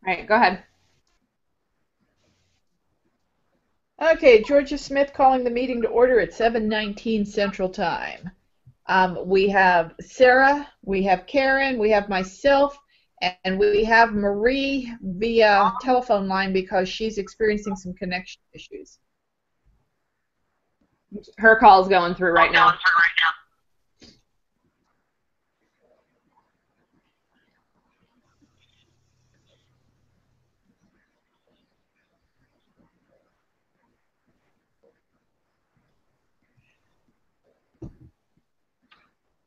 All right, go ahead. Okay, Georgia Smith calling the meeting to order at 7:19 Central Time. We have Sarah, we have Karen, we have myself, and we have Marie via telephone line because she's experiencing some connection issues. Her call's going through right now.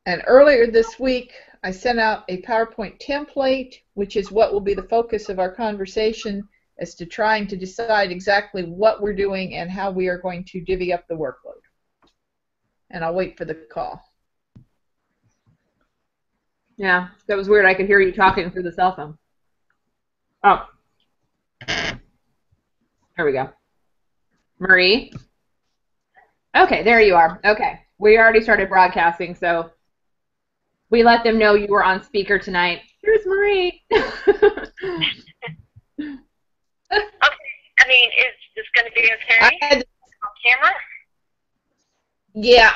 And earlier this week, I sent out a PowerPoint template, which is what will be the focus of our conversation as to trying to decide exactly what we're doing and how we are going to divvy up the workload. And I'll wait for the call. Yeah, that was weird. I could hear you talking through the cell phone. Oh. There we go. Marie? Okay, there you are. Okay. We already started broadcasting, so we let them know you were on speaker tonight. Here's Marie. Okay, I mean, is this going to be okay on camera? Yeah,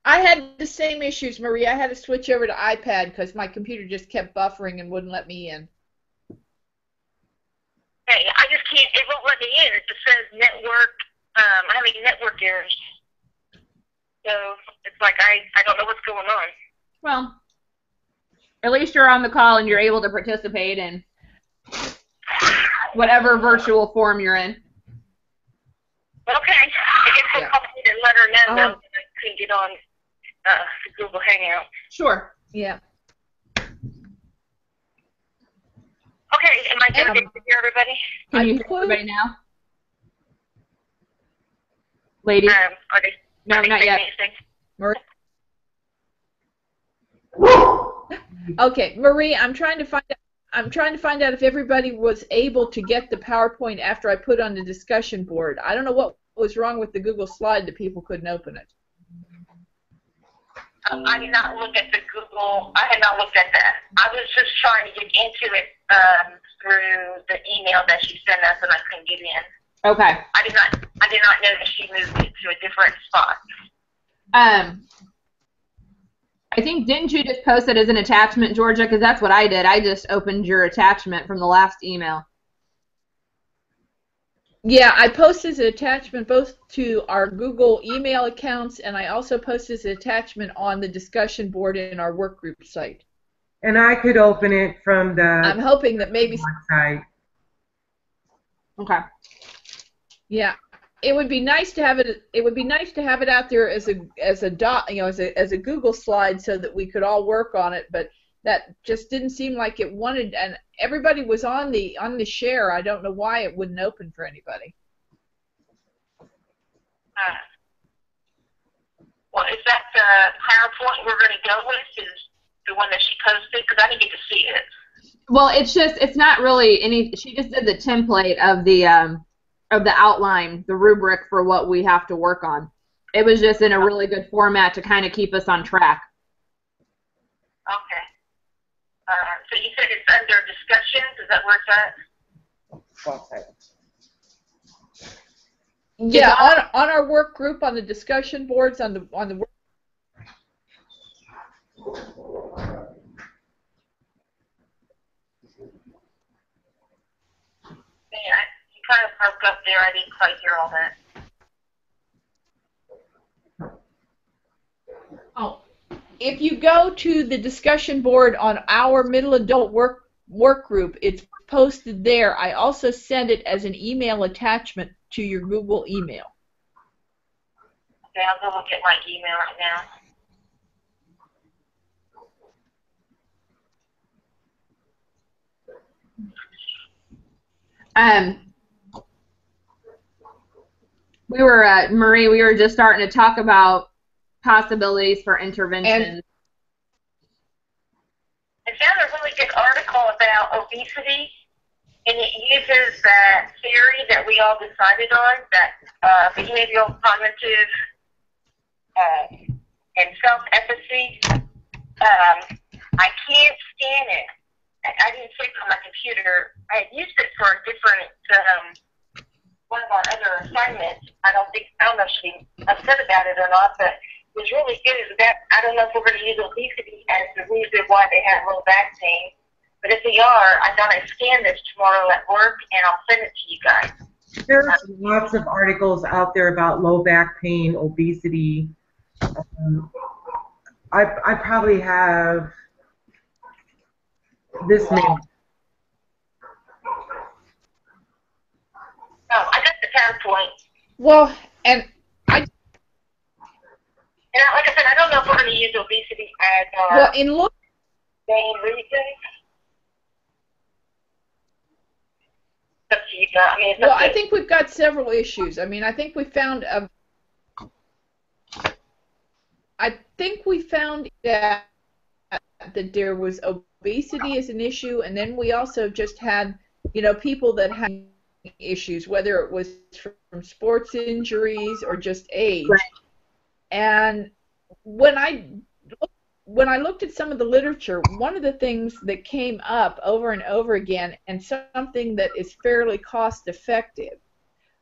I had the same issues, Marie. I had to switch over to iPad because my computer just kept buffering and wouldn't let me in. Hey, I just can't, it won't let me in. It just says network, I'm having network errors. So it's like I don't know what's going on. Well, at least you're on the call and you're able to participate in whatever virtual form you're in. Okay, I guess we'll call me and let her know that I couldn't get on the Google Hangout. Sure. Yeah. Okay, am I going to hear everybody? Can you hear everybody now? Ladies? Are they, no, not yet. Okay, Marie, I'm trying to find out if everybody was able to get the PowerPoint after I put on the discussion board. I don't know what was wrong with the Google slide that people couldn't open it. I did not look at the Google. I had not looked at that. I was just trying to get into it through the email that she sent us, and I couldn't get in. Okay. I did not know that she moved it to a different spot. I think, didn't you just post it as an attachment, Georgia? Because that's what I did. I just opened your attachment from the last email. Yeah, I posted an attachment both to our Google email accounts, and I also posted an attachment on the discussion board in our work group site. And I could open it from the I'm hoping that maybe site. Okay. Yeah. It would be nice to have it. It would be nice to have it out there as a dot, as a Google slide, so that we could all work on it. But that just didn't seem like it wanted. And everybody was on the share. I don't know why it wouldn't open for anybody. Well, is that the PowerPoint we're going to go with? Is the one that she posted? Because I didn't get to see it. Well, it's not really any. She just did the template of the outline, the rubric for what we have to work on. It was just in a really good format to kind of keep us on track. Okay. So you said it's under discussions. Is that where it's at? Yeah, on our work group, on the discussion boards, on the work. Yeah, you kind of broke up there. I didn't quite hear all that. Oh, if you go to the discussion board on our middle adult work group, it's posted there. I also send it as an email attachment to your Google email. Okay, I'll go look at my email right now. Marie, we were just starting to talk about possibilities for intervention. I found a really good article about obesity, and it uses that theory that we all decided on, that behavioral, cognitive, and self-efficacy. I can't stand it I didn't save it on my computer. I had used it for a different one of our other assignments. I don't know if she upset about it or not, but it was really good. That I don't know if we're going to use obesity as the reason why they have low back pain, but if we are, I thought I'd scan this tomorrow at work and I'll send it to you guys. There's lots of articles out there about low back pain, obesity. I probably have this many. Oh, I got the PowerPoint. Well, and like I said, I don't know if we're going to use obesity as our well, in look. main reason. It's up to you guys. I mean, it's up Well, to I think we've got several issues. I mean, I think we found that there was obesity as an issue, and then we also just had, people that had issues, whether it was from sports injuries or just age. Right. And when I looked at some of the literature, one of the things that came up over and over again, and something that is fairly cost effective,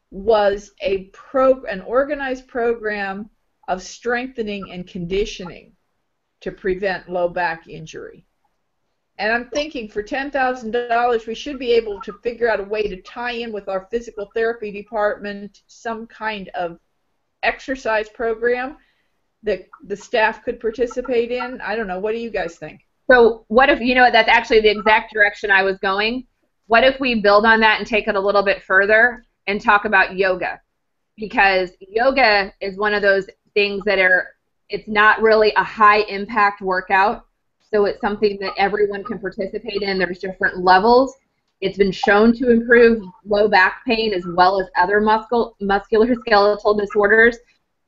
was an organized program of strengthening and conditioning to prevent low back injury. And I'm thinking for $10,000 we should be able to figure out a way to tie in with our physical therapy department some kind of exercise program that the staff could participate in. I don't know. What do you guys think? So what if, that's actually the exact direction I was going. What if we build on that and take it a little bit further and talk about yoga? Because yoga is one of those things that it's not really a high impact workout. So it's something that everyone can participate in. There's different levels. It's been shown to improve low back pain as well as other musculoskeletal disorders.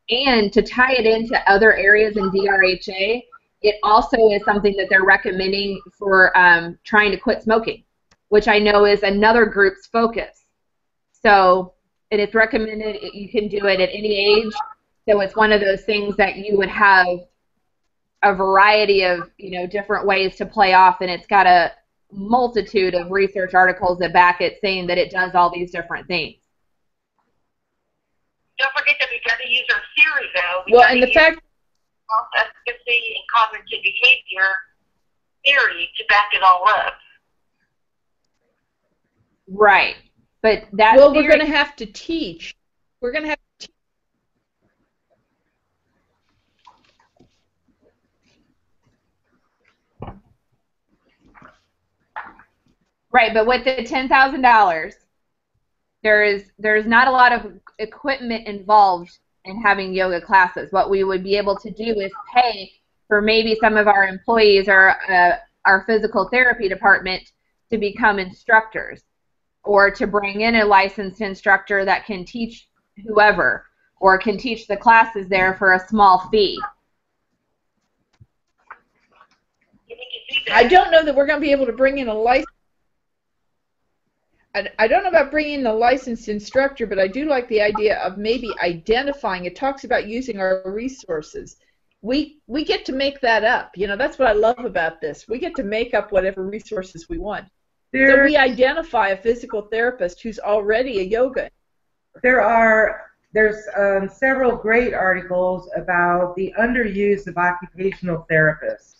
And to tie it into other areas in DRHA, it also is something that they're recommending for trying to quit smoking, which I know is another group's focus. So, and it's recommended, you can do it at any age. So it's one of those things that you would have a variety of, different ways to play off, and it's got a multitude of research articles that back it saying that it does all these different things. Don't forget that we've got to use our theory, though. Well, and the fact efficacy and cognitive behavior theory to back it all up. Right. But that we're going to have to teach. We're going to have to teach. Right, but with the $10,000, there's not a lot of equipment involved in having yoga classes. What we would be able to do is pay for maybe some of our employees or our physical therapy department to become instructors, or to bring in a licensed instructor that can teach whoever, or can teach the classes there for a small fee. I don't know that we're going to be able to bring in a license. I don't know about bringing in a licensed instructor, but I do like the idea of maybe identifying. It talks about using our resources. We get to make that up. That's what I love about this. We get to make up whatever resources we want. So we identify a physical therapist who's already a yoga. There's several great articles about the underuse of occupational therapists.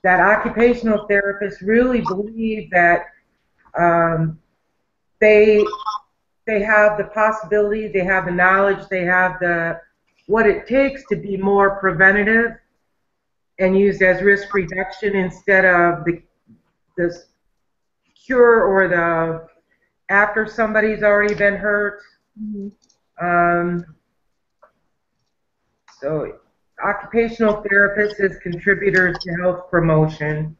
That occupational therapists really believe that they have the possibility, they have the knowledge, they have what it takes to be more preventative and used as risk reduction instead of the cure or the after somebody's already been hurt. Mm-hmm. So occupational therapists as contributors to health promotion.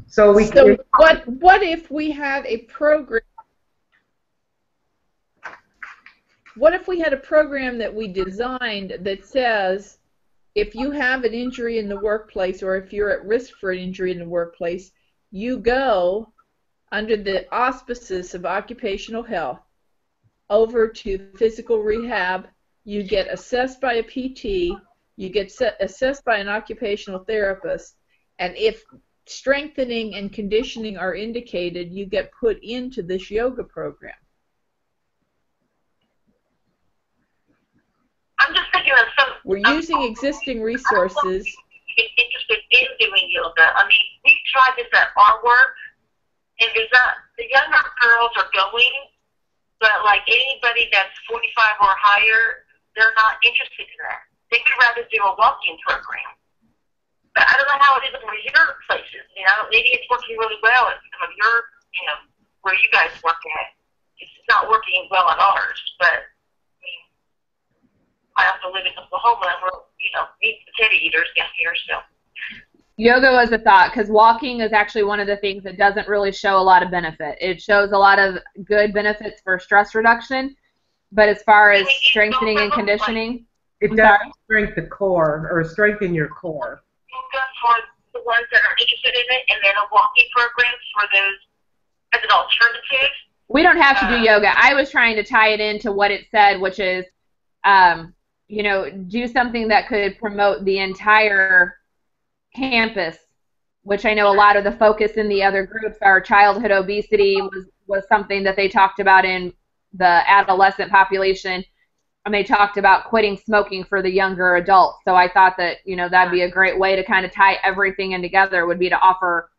So what if we had a program? What if we had a program that we designed that says, if you have an injury in the workplace, or if you're at risk for an injury in the workplace, you go under the auspices of occupational health over to physical rehab. You get assessed by a PT. You get assessed by an occupational therapist, and if strengthening and conditioning are indicated, you get put into this yoga program. I'm just thinking of some. We're using existing resources. Interested in doing yoga. I mean, we tried this at our work, and there's not, the younger girls are going, but like anybody that's 45 or higher, they're not interested in that. They would rather do a walking program. But I don't know how it is over your places. You know, maybe it's working really well at some of your, you know, where you guys work at. It's not working well at ours, but I mean, I also live in Oklahoma, and we're, you know, meat and potato eaters down here, so. Yoga was a thought, because walking is actually one of the things that doesn't really show a lot of benefit. It shows a lot of good benefits for stress reduction, but as far as strengthening and conditioning, it does strengthen the core, or strengthen your core. Yoga for the ones that are interested in it, and then a walking program for those as an alternative. We don't have to do yoga. I was trying to tie it into what it said, which is, you know, do something that could promote the entire campus, which I know a lot of the focus in the other groups are childhood obesity was something that they talked about in the adolescent population, and they talked about quitting smoking for the younger adults. So I thought that, you know, that'd be a great way to kind of tie everything in together, would be to offer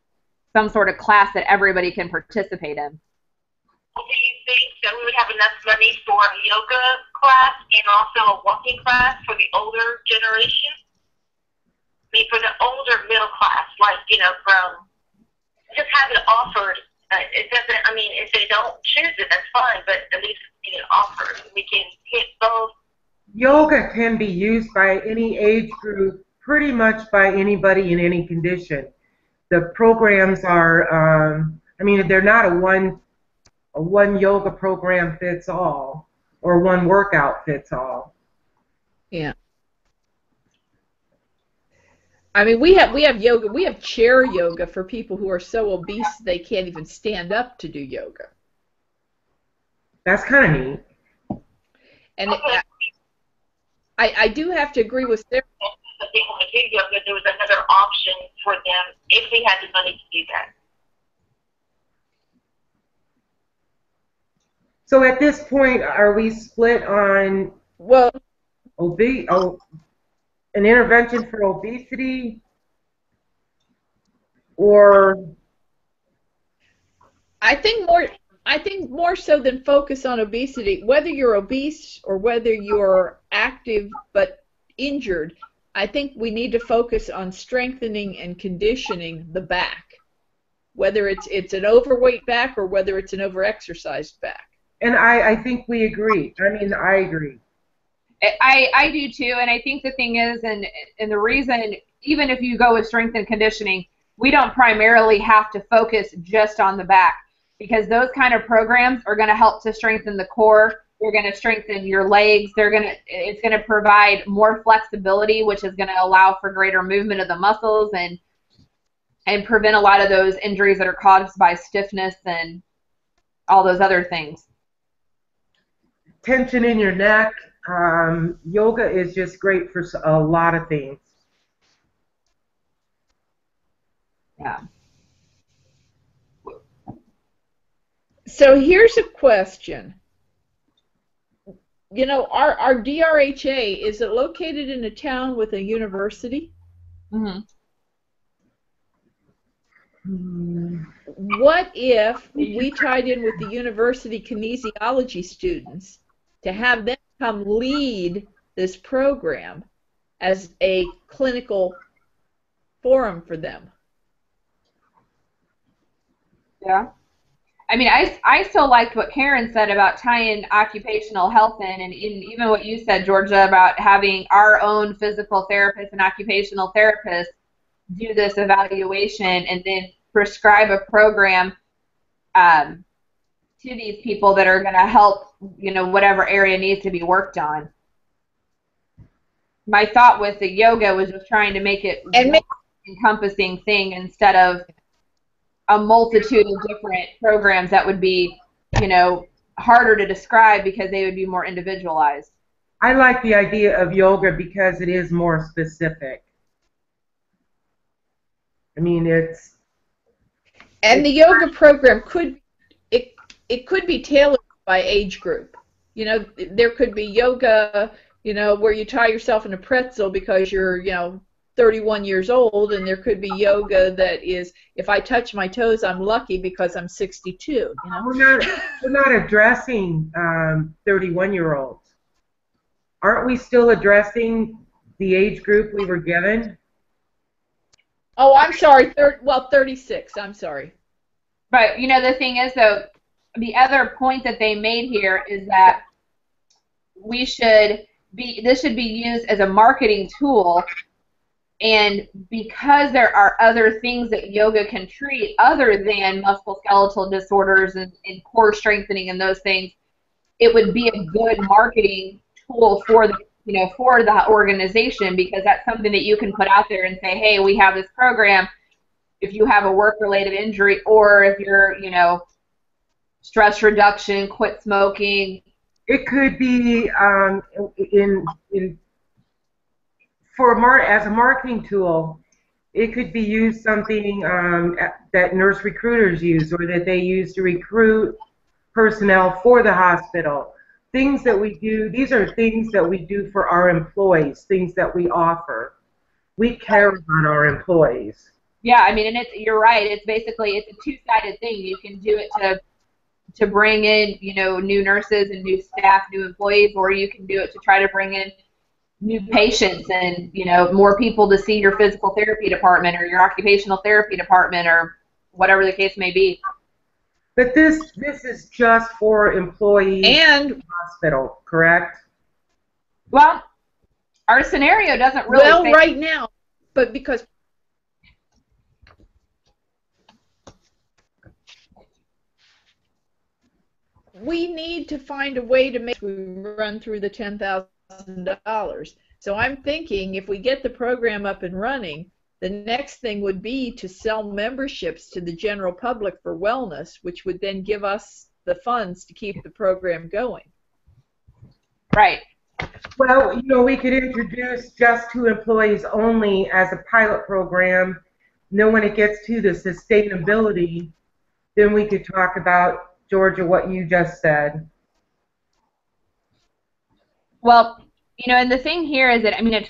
some sort of class that everybody can participate in. Do you think that we would have enough money for a yoga class and also a walking class for the older generation? I mean, for the older middle class, like, you know, from just have it offered. It doesn't, I mean, if they don't choose it, that's fine, but at least being offered. We can hit both. Yoga can be used by any age group, pretty much by anybody in any condition. The programs are, I mean, they're not a one yoga program fits all, or one workout fits all. Yeah. I mean, we have yoga. We have chair yoga for people who are so obese they can't even stand up to do yoga. That's kind of neat. And I do have to agree with Sarah. If they want to do yoga, there was another option for them if they had the money to do that. So at this point, are we split on an intervention for obesity, or? I think more so than focus on obesity, whether you're obese or whether you're active but injured, I think we need to focus on strengthening and conditioning the back, whether it's an overweight back or whether it's an overexercised back. And I think we agree. I mean, I agree. I do too, and I think the thing is, and the reason, even if you go with strength and conditioning, we don't primarily have to focus just on the back, because those kind of programs are going to help to strengthen the core. They're going to strengthen your legs. It's going to provide more flexibility, which is going to allow for greater movement of the muscles and prevent a lot of those injuries that are caused by stiffness and all those other things. Tension in your neck. Yoga is just great for a lot of things. Yeah. So here's a question. You know, our DRHA, is it located in a town with a university? Mm-hmm. What if we tied in with the university kinesiology students to have them come lead this program as a clinical forum for them? Yeah. I mean, I still liked what Karen said about tying occupational health in, and even what you said, Georgia, about having our own physical therapist and occupational therapist do this evaluation and then prescribe a program to these people that are going to help, you know, whatever area needs to be worked on. My thought with the yoga was just trying to make it an encompassing thing instead of a multitude of different programs that would be, you know, harder to describe because they would be more individualized. I like the idea of yoga because it is more specific. I mean, And the yoga program it could be tailored by age group. You know, there could be yoga, you know, where you tie yourself in a pretzel because you're, you know, 31 years old, and there could be yoga that is, if I touch my toes, I'm lucky because I'm 62. You know, we're not addressing 31-year-olds. Aren't we still addressing the age group we were given? Oh, I'm sorry. 36. I'm sorry. But you know, the thing is, though, the other point that they made here is that this should be used as a marketing tool, and because there are other things that yoga can treat other than musculoskeletal disorders and core strengthening and those things, it would be a good marketing tool for the for the organization, because that's something that you can put out there and say, hey, we have this program. If you have a work-related injury, or if you're, stress reduction, quit smoking. It could be as a marketing tool. It could be used something that nurse recruiters use, or that they use to recruit personnel for the hospital. Things that we do. These are things that we do for our employees. Things that we offer. We care about our employees. Yeah, I mean, and you're right. It's a two-sided thing. You can do it to bring in, new nurses and new staff, new employees, or you can do it to try to bring in new patients and, more people to see your physical therapy department or your occupational therapy department or whatever the case may be. But this is just for employees and in the hospital, correct? Well, our scenario doesn't really say right now, but because we need to find a way to make we run through the $10,000. So I'm thinking if we get the program up and running, the next thing would be to sell memberships to the general public for wellness, which would then give us the funds to keep the program going. Right. Well, we could introduce just to employees only as a pilot program. And then when it gets to the sustainability, then we could talk about, Georgia, what you just said. Well, and the thing here is that, I mean,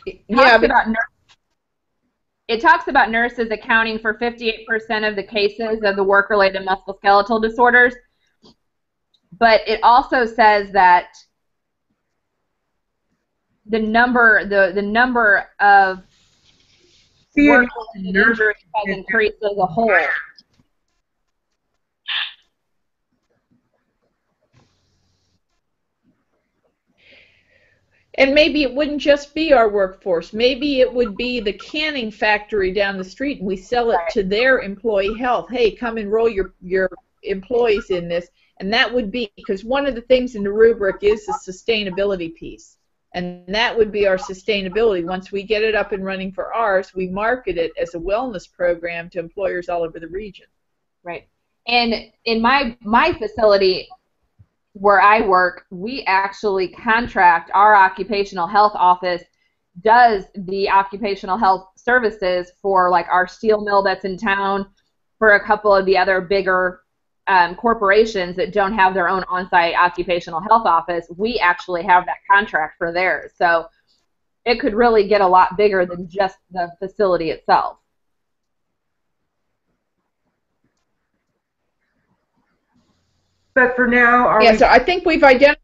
it talks about nurses accounting for 58% of the cases of the work-related musculoskeletal disorders, but it also says that the number of work-related injuries has increased as a whole. And maybe it wouldn't just be our workforce. Maybe it would be the canning factory down the street, and we sell it to their employee health. Hey, come enroll your employees in this. And that would be, because one of the things in the rubric is the sustainability piece. And that would be our sustainability. Once we get it up and running for ours, we market it as a wellness program to employers all over the region. Right. And in my facility where I work, we actually contract, our occupational health office does the occupational health services for like our steel mill that's in town, for a couple of the other bigger corporations that don't have their own on-site occupational health office. We actually have that contract for theirs. So it could really get a lot bigger than just the facility itself. But for now, I think we've identified.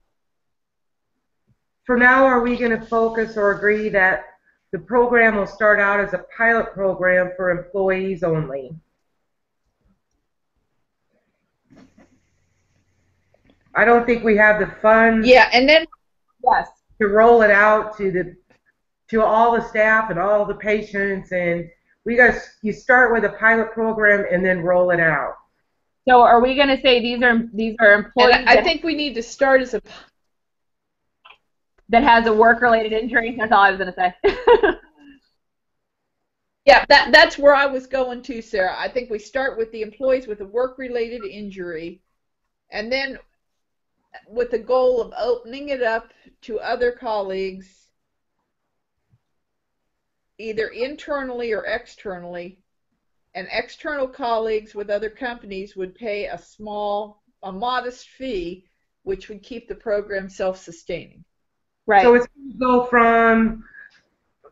For now, are we going to focus or agree that the program will start out as a pilot program for employees only? I don't think we have the funds. Yeah, and then to roll it out to all the staff and all the patients, and you start with a pilot program and then roll it out. So are we going to say these are employees? And I think we need to start as that has a work-related injury. That's all I was going to say. Yeah, that's where I was going to, Sarah. I think we start with the employees with a work-related injury, and then with the goal of opening it up to other colleagues, either internally or externally, and external colleagues with other companies would pay a modest fee, which would keep the program self-sustaining. Right. So it's going to go from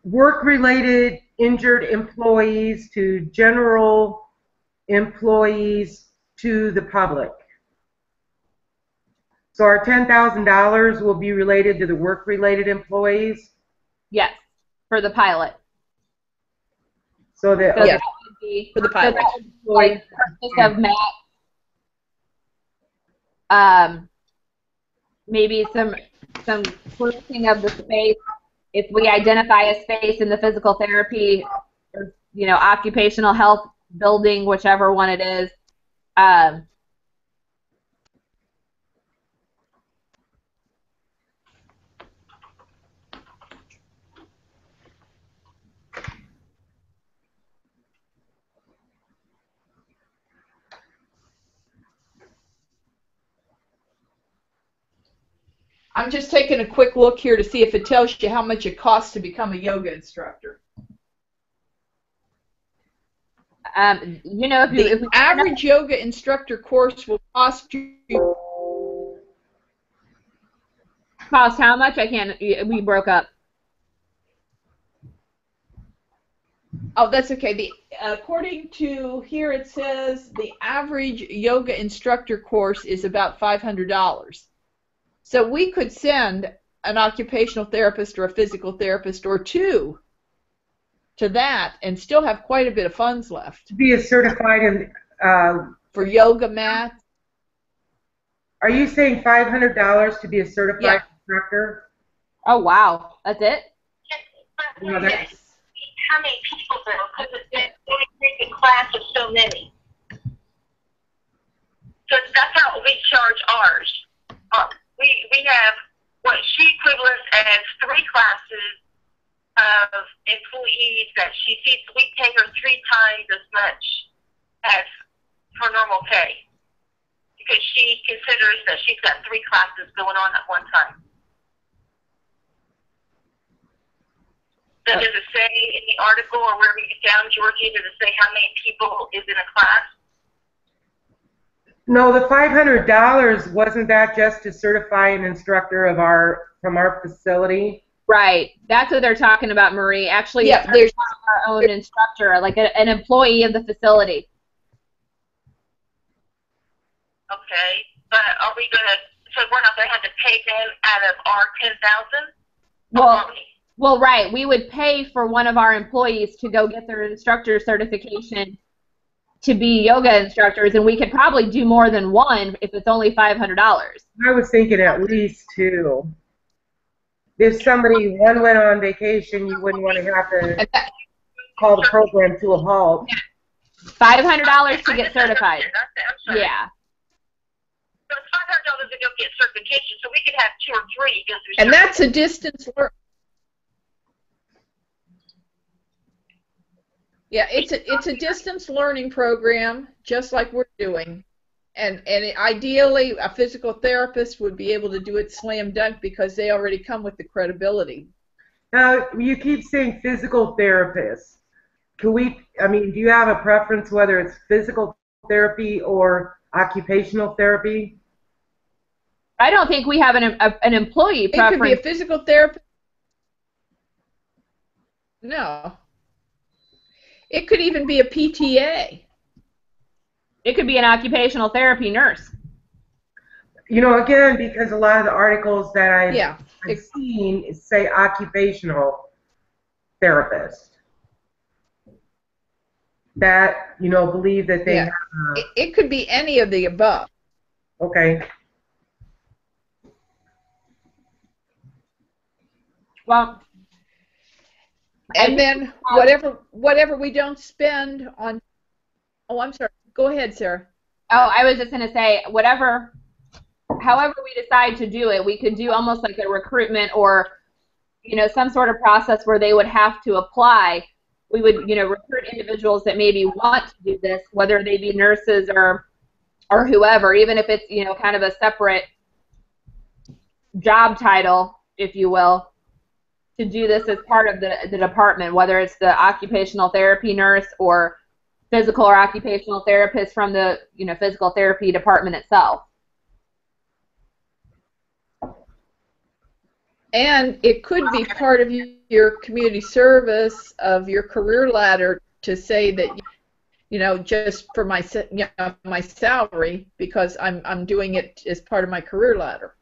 work-related injured employees to general employees to the public. So our $10,000 will be related to the work-related employees? Yes, for the pilot. So that, So okay. that would be, For the pilot. So that would be like purchase of mats, maybe some cleansing of the space. If we identify a space in the physical therapy or, occupational health building, whichever one it is, I'm just taking a quick look here to see if it tells you how much it costs to become a yoga instructor. if The average yoga instructor course will cost you. cost how much? We broke up. Oh, that's okay. According to here, it says the average yoga instructor course is about $500. So we could send an occupational therapist or a physical therapist or two to that and still have quite a bit of funds left. To be a certified for yoga mats. Are you saying $500 to be a certified Yeah. instructor? Oh, wow. That's it? No, that's, How many people though? Because it's only take a class of so many. So that's how we charge ours. We have what she equivalents as 3 classes of employees that she sees. We pay her 3 times as much as her normal pay because she considers that she's got 3 classes going on at one time. Does it say in the article or wherever you get down, Georgie, does it say how many people is in a class? no, the $500, wasn't that just to certify an instructor from our facility? Right. That's what they're talking about, Marie. Actually, Yeah, there's our own instructor, like an employee of the facility. Okay, but are we going to, so we're not going to have to pay them out of our 10,000? Well, right. We would pay for one of our employees to go get their instructor certification to be yoga instructors, and we could probably do more than one if it's only $500. I was thinking at least 2. If one went on vacation, you wouldn't want to have to call the program to a halt. $500 to get certified. Yeah. So it's $500 to go get certification, so we could have 2 or 3 go through. And that's a distance learn. Yeah, it's a distance learning program, just like we're doing, and ideally a physical therapist would be able to do it slam dunk because they already come with the credibility. Now, you keep saying physical therapist. Do you have a preference whether it's physical therapy or occupational therapy? I don't think we have an employee preference. It could be a physical therapist. No. It could even be a PTA. It could be an occupational therapy nurse. Again, because a lot of the articles that I've seen say occupational therapist. That, believe that they have. It could be any of the above. Okay. Well, and then whatever we don't spend on. Oh, I'm sorry. Go ahead, Sarah. Oh, I was just going to say, however we decide to do it, we could do almost like a recruitment or, some sort of process where they would have to apply. We would, recruit individuals that maybe want to do this, whether they be nurses or whoever, even if it's, kind of a separate job title, if you will, to do this as part of the department, whether it's the occupational therapy nurse or physical or occupational therapist from the physical therapy department itself. And it could be part of your community service of your career ladder to say that, just for my my salary, because I'm doing it as part of my career ladder.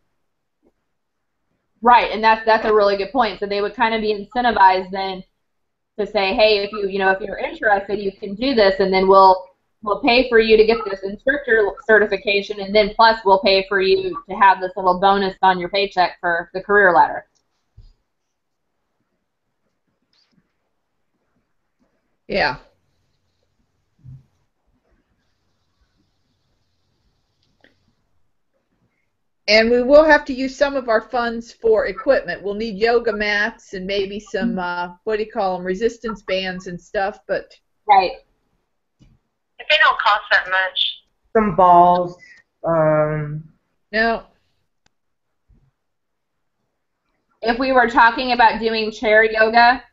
Right, and that's a really good point. So they would kind of be incentivized then to say, hey, if if you're interested, you can do this, and then we'll pay for you to get this instructor certification, and then plus we'll pay for you to have this little bonus on your paycheck for the career ladder. Yeah. And we will have to use some of our funds for equipment. We'll need yoga mats and maybe some, what do you call them, resistance bands and stuff, but... Right. If they don't cost that much. Some balls. No. If we were talking about doing chair yoga,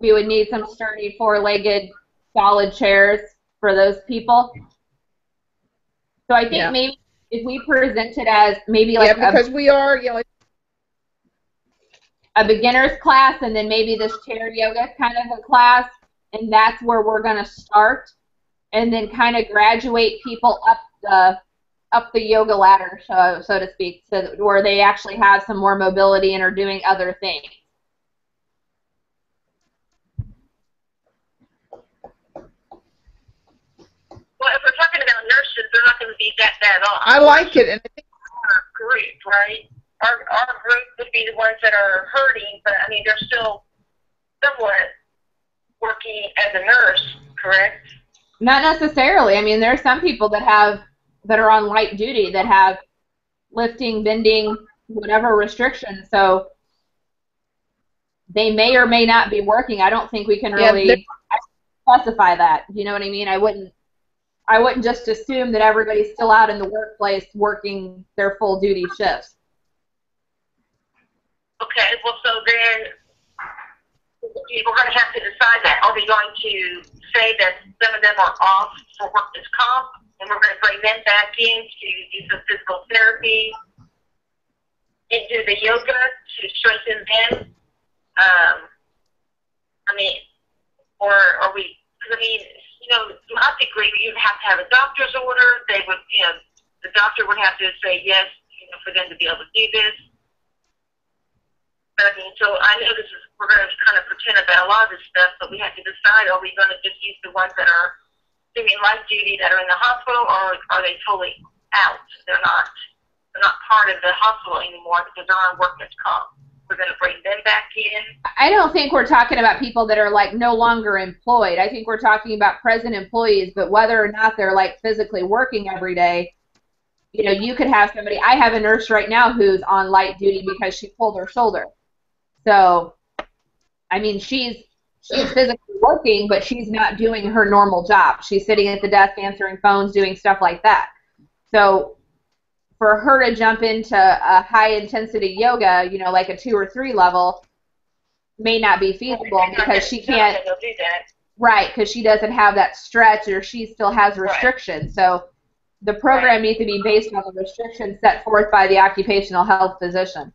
we would need some sturdy four-legged solid chairs for those people. So I think maybe if we present it as maybe like because we are, a beginner's class, and then maybe this chair yoga kind of a class, and that's where we're going to start, and then kind of graduate people up the yoga ladder, so to speak, so where they actually have some more mobility and are doing other things. Well, if we're talking about nurses, they're not going to be that bad off. I like it. And I think our group, right? Our group would be the ones that are hurting, but I mean, they're still somewhat working as a nurse, correct? Not necessarily. I mean, there are some people that are on light duty that have lifting, bending, whatever restrictions. So they may or may not be working. I don't think we can really specify that. You know what I mean? I wouldn't just assume that everybody's still out in the workplace working their full duty shifts. Okay, well, so then we're going to have to decide that. Are we going to say that some of them are off for workers' comp, and we're going to bring them back in to do some physical therapy and do the yoga to strengthen them? I mean, or are we, because I mean, my degree, you'd have to have a doctor's order. They would, the doctor would have to say yes, for them to be able to do this. But I mean, so I know we're going to kind of pretend about a lot of this stuff, but we have to decide, are we going to just use the ones that are doing light duty that are in the hospital, or are they totally out? They're not part of the hospital anymore because they're on workers' comp. We're going to bring them back in. I don't think we're talking about people that are like no longer employed. I think we're talking about present employees, but whether or not they're like physically working every day, you could have somebody. I have a nurse right now who's on light duty because she pulled her shoulder. So, I mean, she's physically working, but she's not doing her normal job. She's sitting at the desk answering phones, doing stuff like that. So for her to jump into a high-intensity yoga, like a 2 or 3 level, may not be feasible because she can't. Right, because she doesn't have that stretch, or she still has restrictions. So the program needs to be based on the restrictions set forth by the occupational health physician.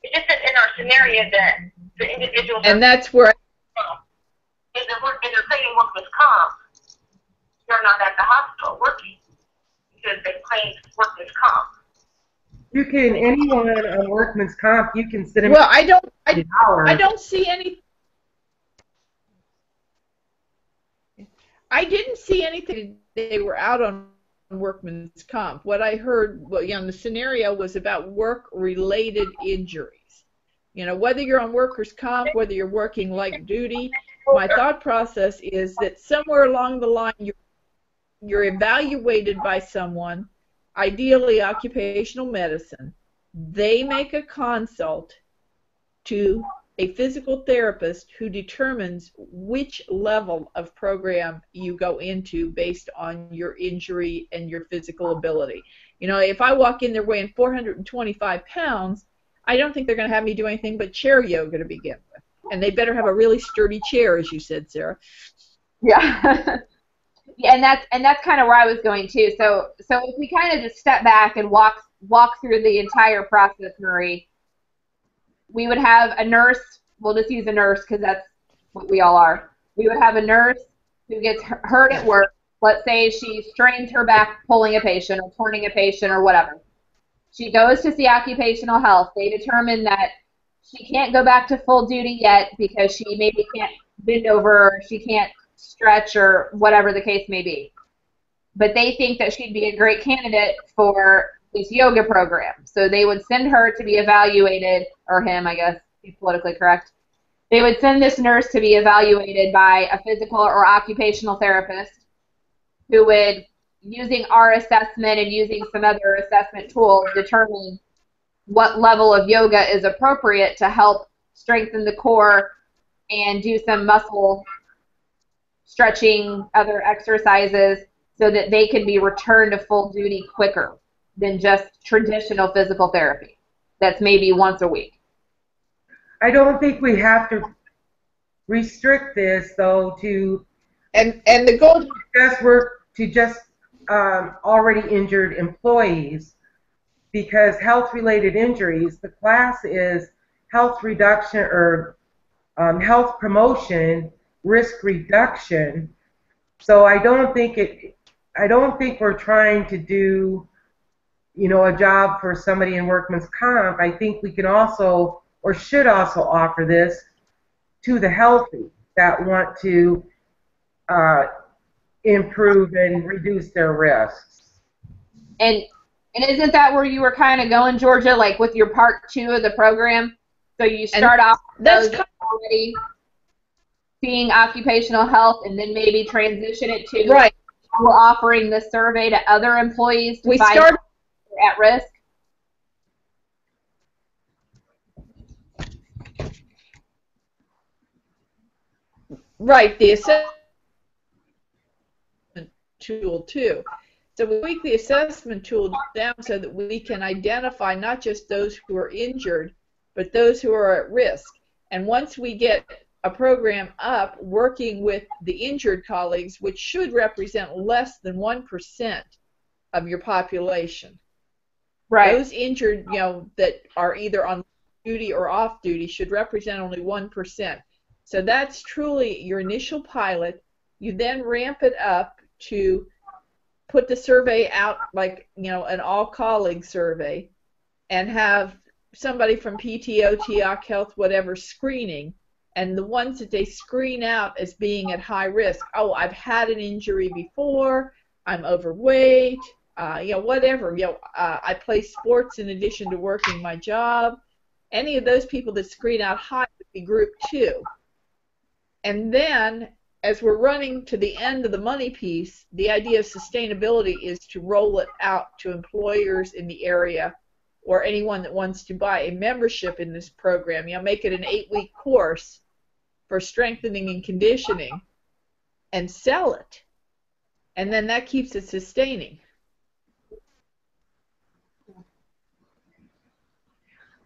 It's just that in our scenario that the individuals and that's where if they're claiming workers' comp, they're not at the hospital working because they claim workers' comp. You can, anyone on workman's comp, you can sit in. Well, I don't see any. I didn't see anything. They were out on workman's comp. What I heard, the scenario was about work-related injuries. Whether you're on workers' comp, whether you're working light duty, my thought process is that somewhere along the line you're evaluated by someone, ideally occupational medicine. They make a consult to a physical therapist who determines which level of program you go into based on your injury and your physical ability. You know, if I walk in there weighing 425 pounds, I don't think they're going to have me do anything but chair yoga to begin with. And they better have a really sturdy chair, as you said, Sarah. Yeah. Yeah, and that's kind of where I was going too. So if we kind of just step back and walk through the entire process, Marie, we would have a nurse. We'll just use a nurse because that's what we all are. We would have a nurse who gets hurt at work. Let's say she strains her back pulling a patient or turning a patient or whatever. She goes to see occupational health. They determine that she can't go back to full duty yet because she maybe can't bend over or she can't stretch or whatever the case may be. But they think that she'd be a great candidate for this yoga program. So they would send her to be evaluated, or him, I guess, be politically correct. They would send this nurse to be evaluated by a physical or occupational therapist who would, using our assessment and using some other assessment tools, determine what level of yoga is appropriate to help strengthen the core and do some muscle stretching, other exercises, so that they can be returned to full duty quicker than just traditional physical therapy. That's maybe once a week. I don't think we have to restrict this, though, to And the goal just already injured employees, because health-related injuries, the class is health reduction or health promotion, risk reduction. So I don't think we're trying to do, you know, a job for somebody in workman's comp. I think we can also, or should also, offer this to the healthy that want to improve and reduce their risks. And isn't that where you were kind of going, Georgia, like with your part 2 of the program? So you start off with those already seeing occupational health, and then maybe transition it to, right, we're offering this survey to other employees to find out if they're at risk. Right, the assessment tool too. So we tweak the assessment tool down so that we can identify not just those who are injured, but those who are at risk. And once we get a program up working with the injured colleagues, which should represent less than 1% of your population. Right. Those injured, you know, that are either on duty or off duty should represent only 1%. So that's truly your initial pilot. You then ramp it up to put the survey out, like, you know, an all-colleague survey, and have somebody from PTO, TIOC, Health, whatever, screening. And the ones that they screen out as being at high risk, oh, I've had an injury before, I'm overweight, you know, whatever. You know, I play sports in addition to working my job. Any of those people that screen out high would be group 2. And then, as we're running to the end of the money piece, the idea of sustainability is to roll it out to employers in the area or anyone that wants to buy a membership in this program. You know, make it an 8-week course for strengthening and conditioning and sell it. And then that keeps it sustaining.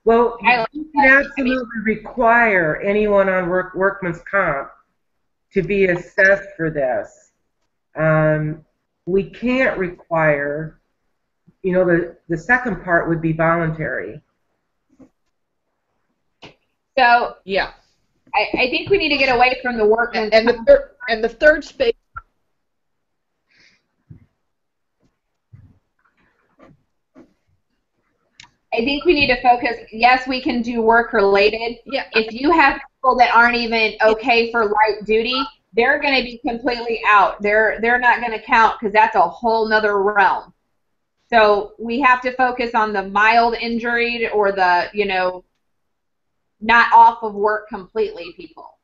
Well, you can absolutely require anyone on workman's comp to be assessed for this. We can't require, you know, the second part would be voluntary. So yeah, I think we need to get away from the workman's and the third space. I think we need to focus. Yes, we can do work related. Yeah. If you have people that aren't even okay for light duty, they're going to be completely out. They're not going to count because that's a whole nother realm. So we have to focus on the mild injured or the, you know, not off of work completely people.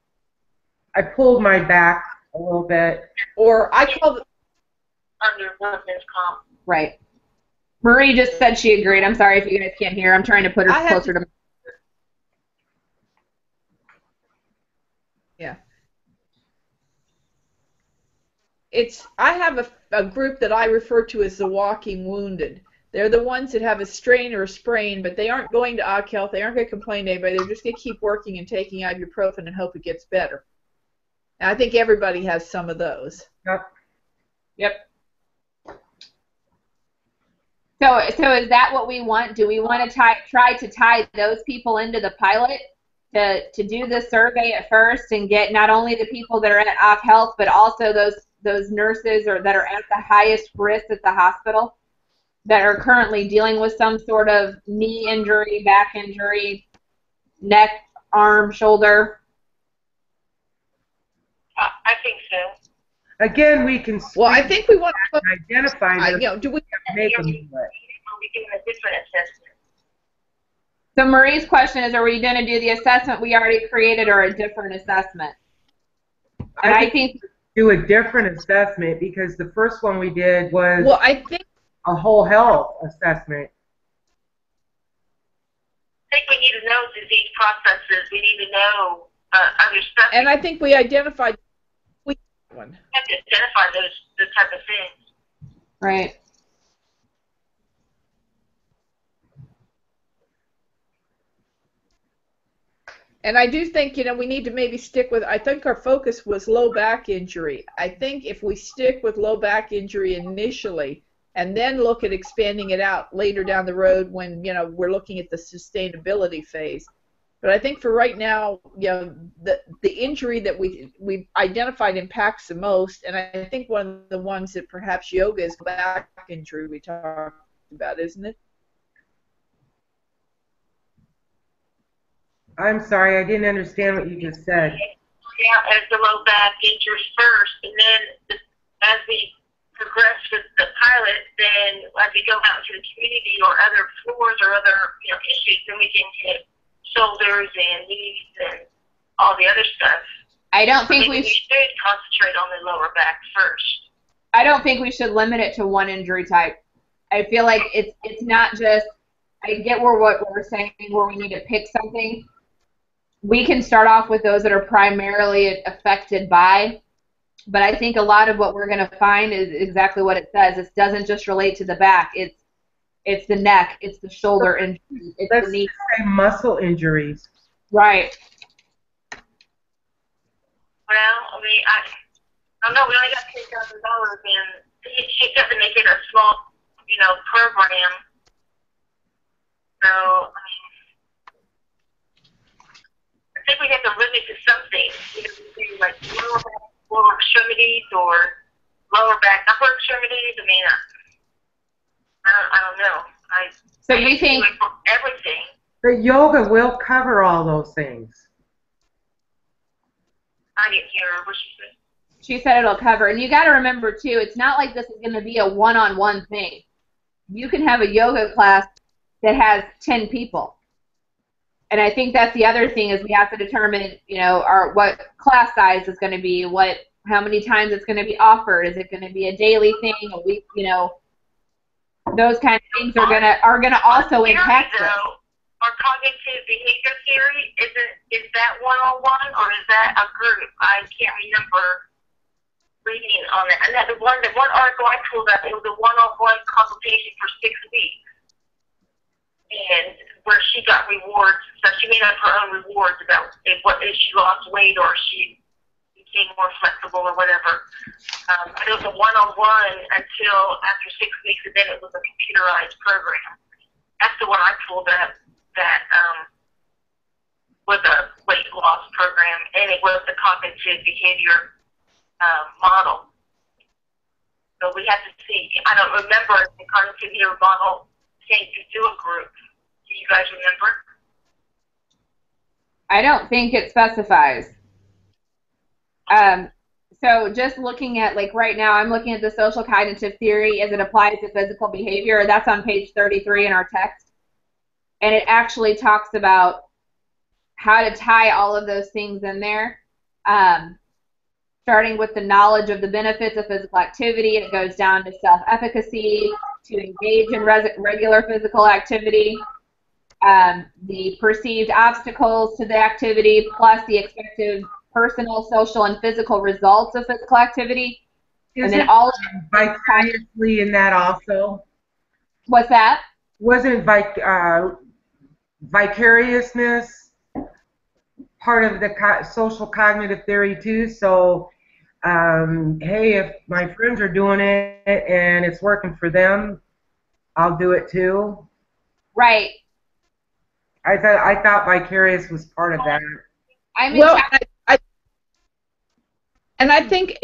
I pulled my back a little bit. Or I call it under workman's comp. Right. Marie just said she agreed. I'm sorry if you guys can't hear. I'm trying to put her closer to me. I have a group that I refer to as the walking wounded. They're the ones that have a strain or a sprain, but they aren't going to OC Health. They aren't going to complain to anybody. They're just going to keep working and taking ibuprofen and hope it gets better. And I think everybody has some of those. Yep. Yep. So is that what we want? Do we want to try to tie those people into the pilot to do the survey at first and get not only the people that are at OC Health, but also those nurses that are at the highest risk at the hospital that are currently dealing with some sort of knee injury, back injury, neck, arm, shoulder? I think so. Again, we can Well, I think we want to identify them. do we Make them do it. We're doing a different assessment. So Marie's question is, are we going to do the assessment we already created or a different assessment? And I think do a different assessment because the first one we did was I think a whole health assessment. I think we need to know disease processes. We need to know other stuff. And I think we identified one. We have to identify those type of things. right. And I do think, we need to maybe stick with, I think our focus was low back injury. I think if we stick with low back injury initially and then look at expanding it out later down the road when, we're looking at the sustainability phase. But I think for right now, the injury that we've identified impacts the most, and I think one of the ones that perhaps yoga is back injury we talked about, isn't it? I'm sorry, I didn't understand what you just said. Yeah, as the low back injury first, and then as we progress with the pilot, then as we go out into the community or other floors or other issues, then we can hit shoulders and knees and all the other stuff. I don't think we should concentrate on the lower back first. I don't think we should limit it to one injury type. I feel like it's not just. I get what we're saying where we need to pick something. We can start off with those that are primarily affected by, but I think a lot of what we're going to find is exactly what it says. It doesn't just relate to the back. It's the neck. It's the shoulder injury. It's Let's the knee. say muscle injuries. Right. Well, I don't know. We only got $10,000, and she doesn't make it a small, program. So, I think we have to limit to something. Either like lower extremities or lower back, upper extremities. I don't know. So you think everything? The yoga will cover all those things. I didn't hear what she said. she said it'll cover. And you got to remember, too, it's not like this is going to be a one-on-one thing. You can have a yoga class that has 10 people. And I think that's the other thing is we have to determine, what class size is going to be, how many times it's going to be offered. Is it going to be a daily thing, a week, those kind of things are gonna also impact us. Our cognitive behavior theory, is that one-on-one or is that a group? I can't remember reading on that. And the one article I pulled up, it was a one-on-one consultation for 6 weeks. And where she got rewards, so she made up her own rewards about if she lost weight or she became more flexible or whatever. But it was a one-on-one until after 6 weeks, and then it was a computerized program. That's the one I pulled up that was a weight loss program, and it was the cognitive behavior model. So we have to see. I don't remember if the cognitive behavior model came to do a group. Do you guys remember? I don't think it specifies. So just looking at, right now, I'm looking at the social cognitive theory as it applies to physical behavior. That's on page 33 in our text. And it actually talks about how to tie all of those things in there, starting with the knowledge of the benefits of physical activity. It goes down to self-efficacy, to engage in regular physical activity, the perceived obstacles to the activity, plus the expected personal, social, and physical results of physical activity. And Isn't then all vicariously in that also? what's that? Wasn't vicariousness part of the social cognitive theory too? So, hey, if my friends are doing it and it's working for them, I'll do it too. Right. I thought vicarious was part of that. I'm in Well, town. and I think,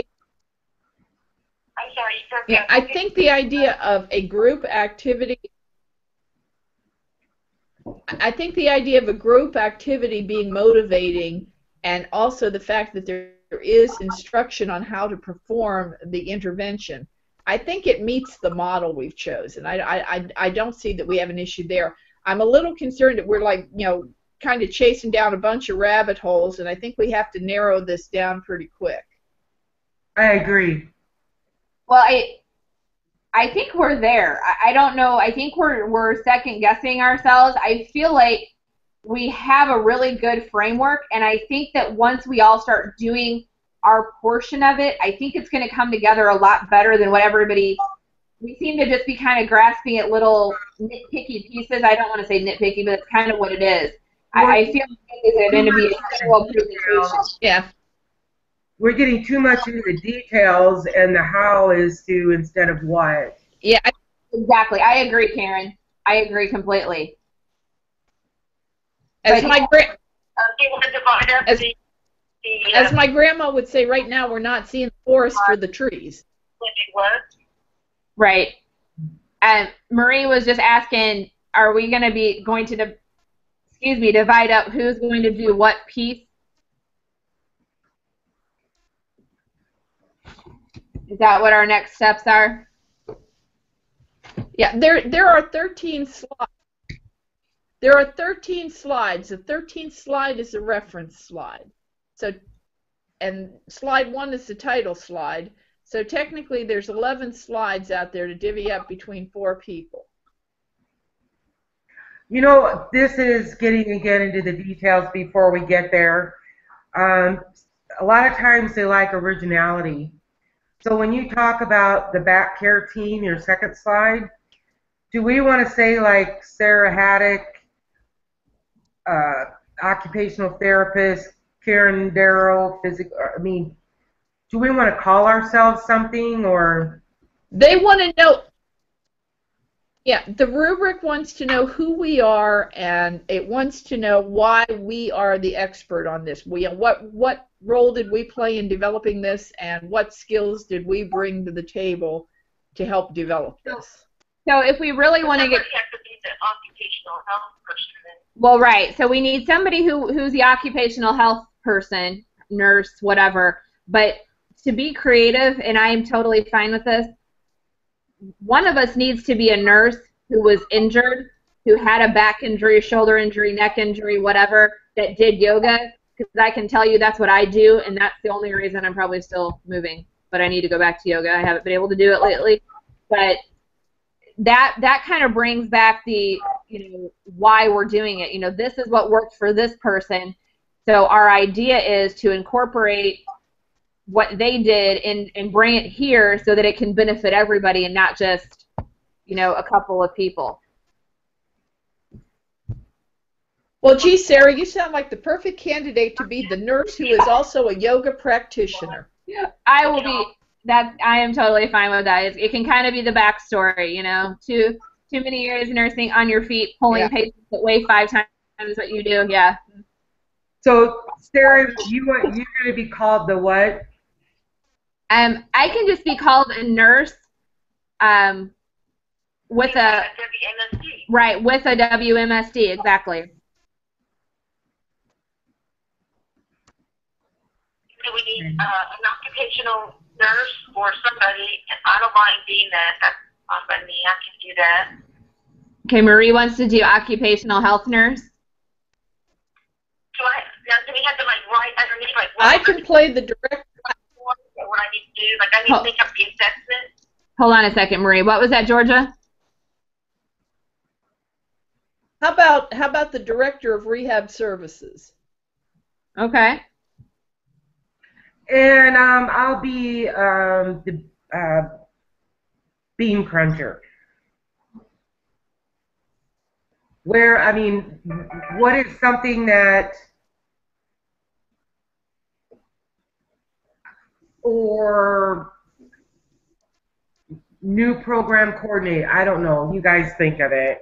I'm sorry, you broke yeah, up. I think the idea of a group activity, I think the idea of a group activity being motivating, and also the fact that there is instruction on how to perform the intervention, I think it meets the model we've chosen. I don't see that we have an issue there. I'm a little concerned that we're like, kind of chasing down a bunch of rabbit holes, and I think we have to narrow this down pretty quick. I agree. Well, I think we're there. I don't know. I think we're second guessing ourselves. I feel like we have a really good framework, and I think that once we all start doing our portion of it, I think it's going to come together a lot better than what everybody. We seem to just be kind of grasping at little nitpicky pieces. I don't want to say nitpicky, but it's kind of what it is. I feel like it's going to be a single presentation. Yeah. We're getting too much into the details, and the how is to instead of what. Yeah. Exactly. I agree, Karen. I agree completely. As But my Do you want to divide up As- the as my grandma would say, right now we're not seeing the forest for the trees. what it was? right. Marie was just asking, are we going to be going to, divide up who's going to do what piece? Is that what our next steps are? Yeah, there are 13 slides. There are 13 slides. The 13th slide is a reference slide. So, and slide 1 is the title slide. So technically there's 11 slides out there to divvy up between 4 people. This is getting again into the details before we get there. A lot of times they like originality. So when you talk about the back care team, your second slide, do we want to say like Sarah Haddock, occupational therapist, Karen Darrow, do we want to call ourselves something or? They want to know, yeah, the rubric wants to know who we are, and it wants to know why we are the expert on this. What role did we play in developing this, and what skills did we bring to the table to help develop this? So if we really want to get... Somebody has to be the occupational health person. Well, right. So we need somebody who's the occupational health person, nurse, whatever. But to be creative, and I am totally fine with this, one of us needs to be a nurse who was injured, who had a back injury, shoulder injury, neck injury, whatever, that did yoga, because I can tell you that's what I do, and that's the only reason I'm probably still moving. But I need to go back to yoga. I haven't been able to do it lately. But that kind of brings back the, why we're doing it. This is what worked for this person. So our idea is to incorporate what they did and bring it here so that it can benefit everybody and not just, a couple of people. Well, gee, Sarah, you sound like the perfect candidate to be the nurse who is also a yoga practitioner. I will be. I am totally fine with that. It can kind of be the backstory, too many years nursing on your feet, pulling patients that weigh 5 times what you do. Yeah. So Sarah, you're going to be called the what? I can just be called a nurse, with a WMSD. right, with a WMSD, exactly. So we need an occupational nurse or somebody. I don't mind being that. That's fine by me. I can do that. Okay, Marie wants to do occupational health nurse. Do we have to write underneath I can play the director. what I need to do? I need to think up the assessment. Hold on a second, Marie. What was that, Georgia? How about the director of rehab services? Okay. And I'll be uh, bean cruncher. Where, I mean, what is something that, or new program coordinator, I don't know, you guys think of it.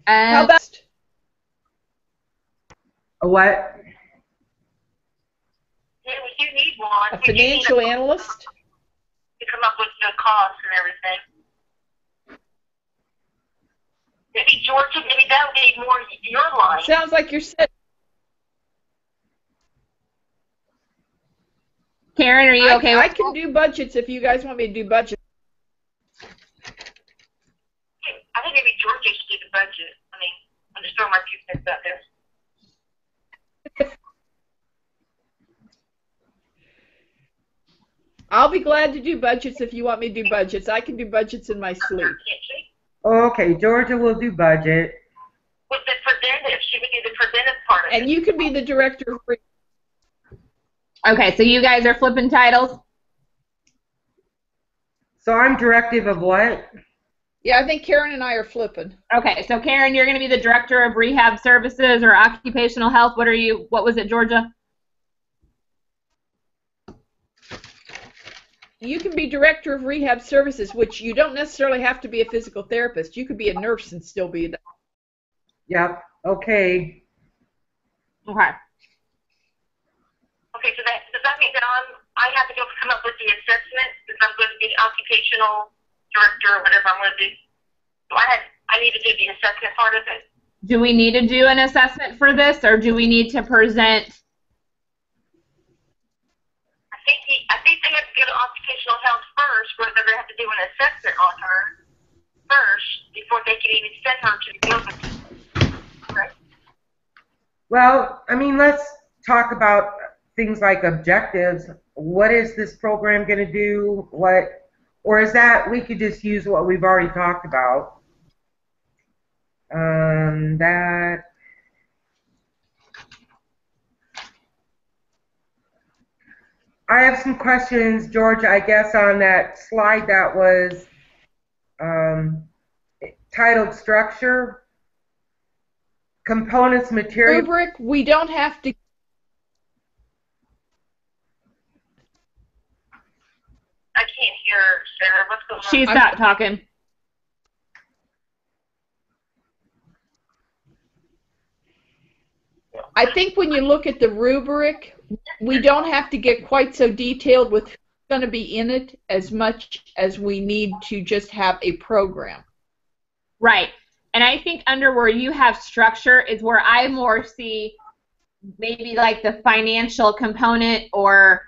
How about A what? Yeah, we do need one. a We do need financial analyst? to come up with the costs and everything. Maybe Georgia, maybe that would be more your line. Sounds like you're set. Karen, are you okay I with can do budgets if you guys want me to do budgets. I think maybe Georgia should do the budget. I mean, I'm just throwing my 2 cents out there. I'll be glad to do budgets if you want me to do budgets. I can do budgets in my sleep. Can't she? Okay, Georgia will do budget. With the preventive, she would do the preventive part of And it. you can be the director of Okay, so you guys are flipping titles? So I'm directive of what? Yeah, I think Karen and I are flipping. Okay, so Karen, you're going to be the director of rehab services or occupational health. What was it, Georgia? You can be director of rehab services, which you don't necessarily have to be a physical therapist. You could be a nurse and still be that. Yep, okay. Okay. Okay, so does that mean that I have to go come up with the assessment because I'm going to be occupational director or whatever I'm going to do? So I need to do the assessment part of it. Do we need to do an assessment for this, or do we need to present? I think they have to go to occupational health first, where they're going to have to do an assessment on her first before they can even send her to the building. Right? Well, I mean, let's talk about things like objectives. What is this program going to do? Or is that we could just use what we've already talked about? That. I have some questions, George, I guess, on that slide that was titled Structure, Components, Material. Rubric, we don't have to. I can't hear Sarah. What's going on? She stopped talking. I think when you look at the rubric, we don't have to get quite so detailed with who's going to be in it as much as we need to just have a program. Right. And I think under where you have structure is where I more see maybe like the financial component or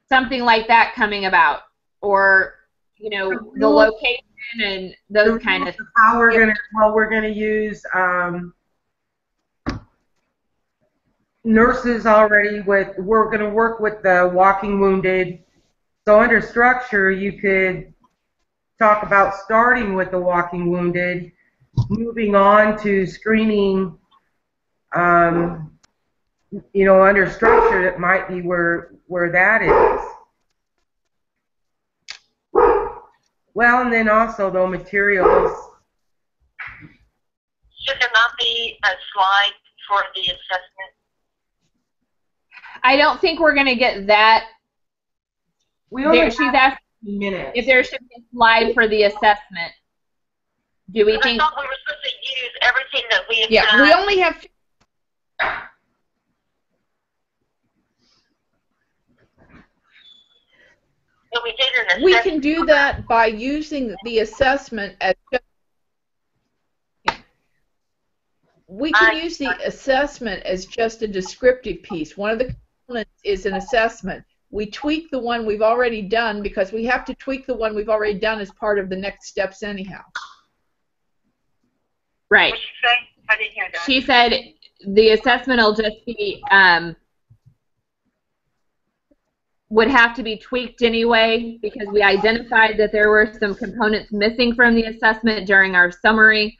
something like that coming about, or, you know, the location and those kind of things. How we're gonna use nurses already we're going to work with the walking wounded. So under structure, you could talk about starting with the walking wounded, moving on to screening, you know, under structure, that might be where that is. Well, and then also, though, materials. Should there not be a slide for the assessment? I don't think we're going to get that. She's asking Minutes. if there should be a slide for the assessment. Do we think? I thought we were supposed to use everything that we have Yeah, done. we only have. So we did an assessment. We can do that by using the assessment as. We can use the assessment as just a descriptive piece. One of the components is an assessment. We tweak the one we've already done because we have to tweak the one we've already done as part of the next steps anyhow. Right. What did she say? I didn't hear that. She said the assessment will just be, would have to be tweaked anyway because we identified that there were some components missing from the assessment during our summary,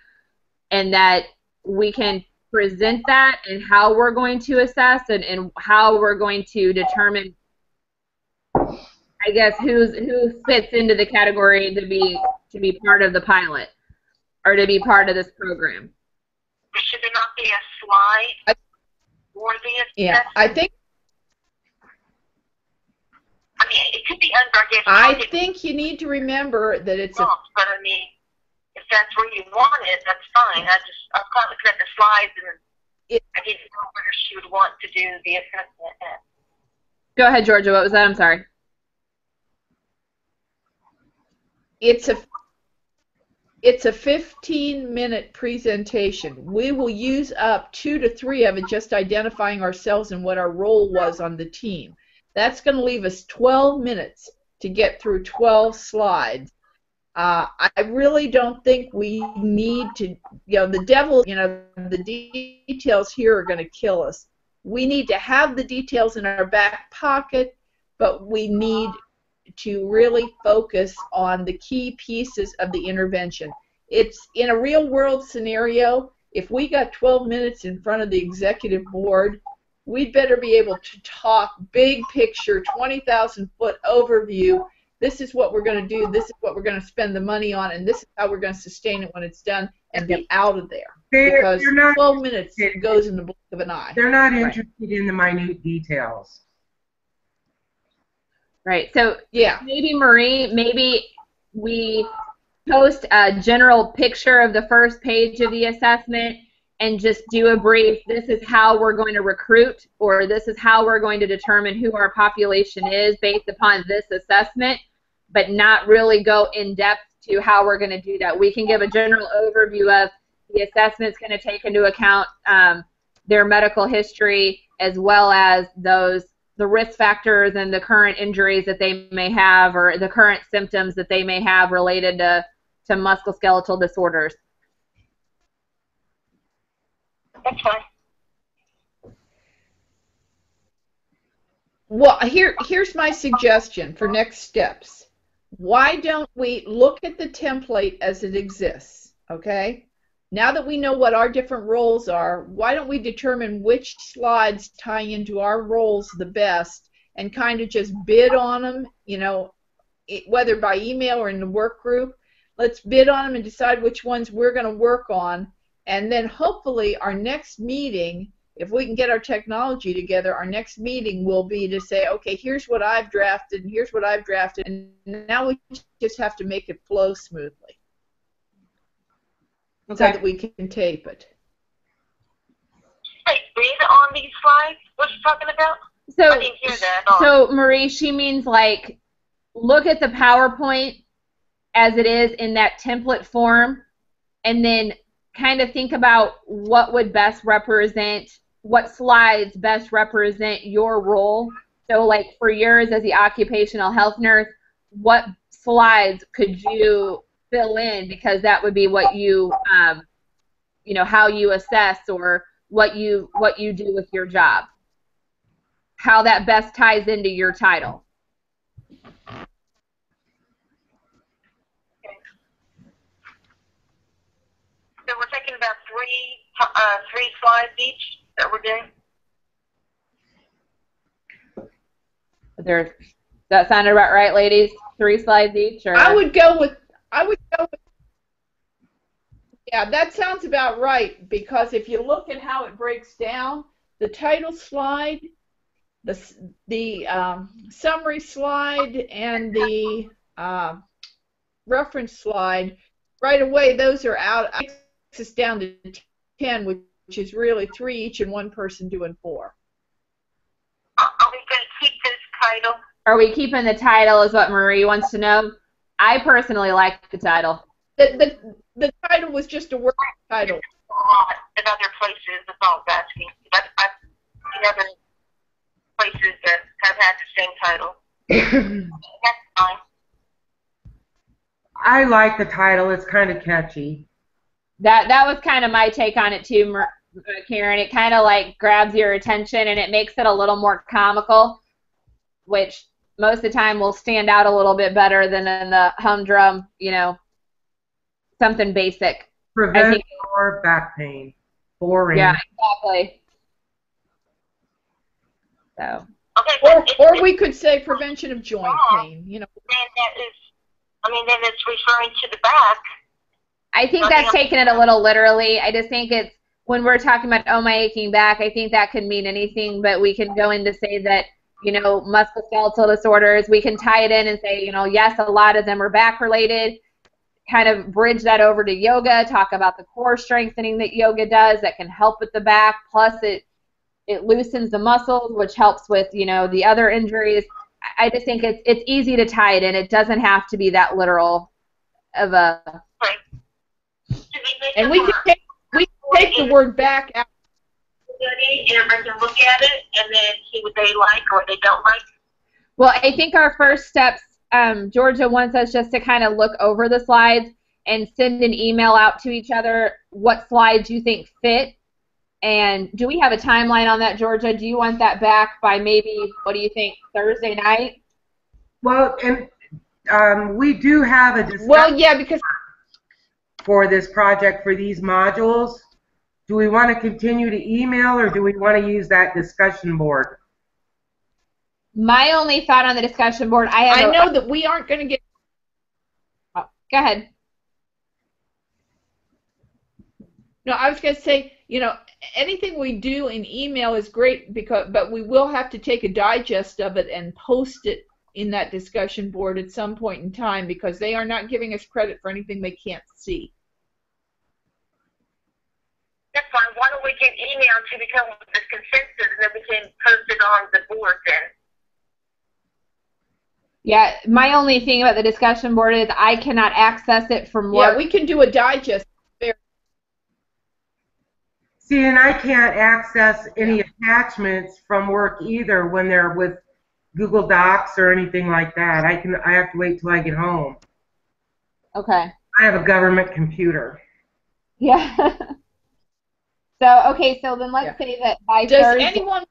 and that we can present that and how we're going to assess and how we're going to determine, I guess, who fits into the category to be part of the pilot or to be part of this program. Should there not be a slide for the assessment? Yeah, I think it could be under. I think you need to remember that it's a. But I mean, if that's where you want it, that's fine. I'm kind of looking at the slides and I didn't know where she would want to do the assessment at. Go ahead, Georgia. What was that? I'm sorry. It's a 15-minute presentation. We will use up 2 to 3 of it just identifying ourselves and what our role was on the team. That's going to leave us 12 minutes to get through 12 slides. I really don't think we need to, the details here are going to kill us. We need to have the details in our back pocket, but we need to really focus on the key pieces of the intervention. It's in a real world scenario, if we got 12 minutes in front of the executive board, we'd better be able to talk big picture, 20,000 foot overview. This is what we're going to do, this is what we're going to spend the money on, and this is how we're going to sustain it when it's done and be out of there. Because 12 minutes goes in the blink of an eye. They're not interested in the minute details. Right. So yeah, maybe Marie, maybe we post a general picture of the first page of the assessment and just do a brief, this is how we're going to recruit, or this is how we're going to determine who our population is based upon this assessment, but not really go in depth to how we're going to do that. We can give a general overview of the assessment's going to take into account their medical history as well as the risk factors and the current injuries that they may have or the current symptoms that they may have related to musculoskeletal disorders. That's fine. Well, here's my suggestion for next steps. Why don't we look at the template as it exists, okay? Now that we know what our different roles are, why don't we determine which slides tie into our roles the best and kind of just bid on them, whether by email or in the work group. Let's bid on them and decide which ones we're going to work on. And then hopefully our next meeting, if we can get our technology together, our next meeting will be to say, okay, here's what I've drafted and here's what I've drafted, and now we just have to make it flow smoothly. Okay. So that we can tape it. Hey, bid on these slides? What are you talking about? I didn't hear that. So Marie, she means like look at the PowerPoint as it is in that template form and then kind of think about what would best represent, what slides best represent your role. So like for yours as the occupational health nurse, what slides could you fill in, because that would be what you, how you assess or what you do with your job. How that best ties into your title. So we're taking about three slides each that we're doing. That sounded about right, ladies? 3 slides each? Or? I would go with, yeah, that sounds about right, because if you look at how it breaks down, the title slide, the summary slide, and the reference slide, right away those are out. It takes us down to 10, which is really 3 each and 1 person doing 4. Are we going to keep this title? Are we keeping the title is what Marie wants to know. I personally like the title. The title was just a work title. In other places, that's all I'm asking. In other places that have had the same title. That's fine. I like the title. It's kind of catchy. That was kind of my take on it too, Karen. It kind of like grabs your attention and it makes it a little more comical, which most of the time will stand out a little bit better than in the humdrum, something basic. Prevent or back pain. boring. Yeah, exactly. So. Okay, or we could say prevention of joint pain. You know. Then that is, then it's referring to the back. I think that's taking it a little literally. I just think it's, when we're talking about, oh, my aching back, I think that could mean anything, but we can go in to say that, musculoskeletal disorders, we can tie it in and say, yes, a lot of them are back related, kind of bridge that over to yoga, talk about the core strengthening that yoga does that can help with the back, plus it loosens the muscles, which helps with, the other injuries. I just think it's easy to tie it in. It doesn't have to be that literal of a... Right. And we can take the word back out. And everybody can look at it and then see what they like or what they don't like. Well, I think our first steps, Georgia wants us just to kind of look over the slides and send an email out to each other what slides you think fit. And do we have a timeline on that, Georgia? Do you want that back by maybe, what do you think, Thursday night? Well, and we do have a discussion. Well, yeah, because for this project for these modules. Do we want to continue to email or do we want to use that discussion board? My only thought on the discussion board, I know that we aren't going to get... Oh, go ahead. No, I was going to say, anything we do in email is great, but we will have to take a digest of it and post it in that discussion board at some point in time, because they are not giving us credit for anything they can't see. That's fine. Why don't we get email to become the consensus and then we can post it on the board then? Yeah, my only thing about the discussion board is I cannot access it from work. Yeah, we can do a digest. See, and I can't access any attachments from work either when they're with Google Docs or anything like that. I have to wait till I get home. Okay. I have a government computer. Yeah. So then let's say that by Thursday. Anyone?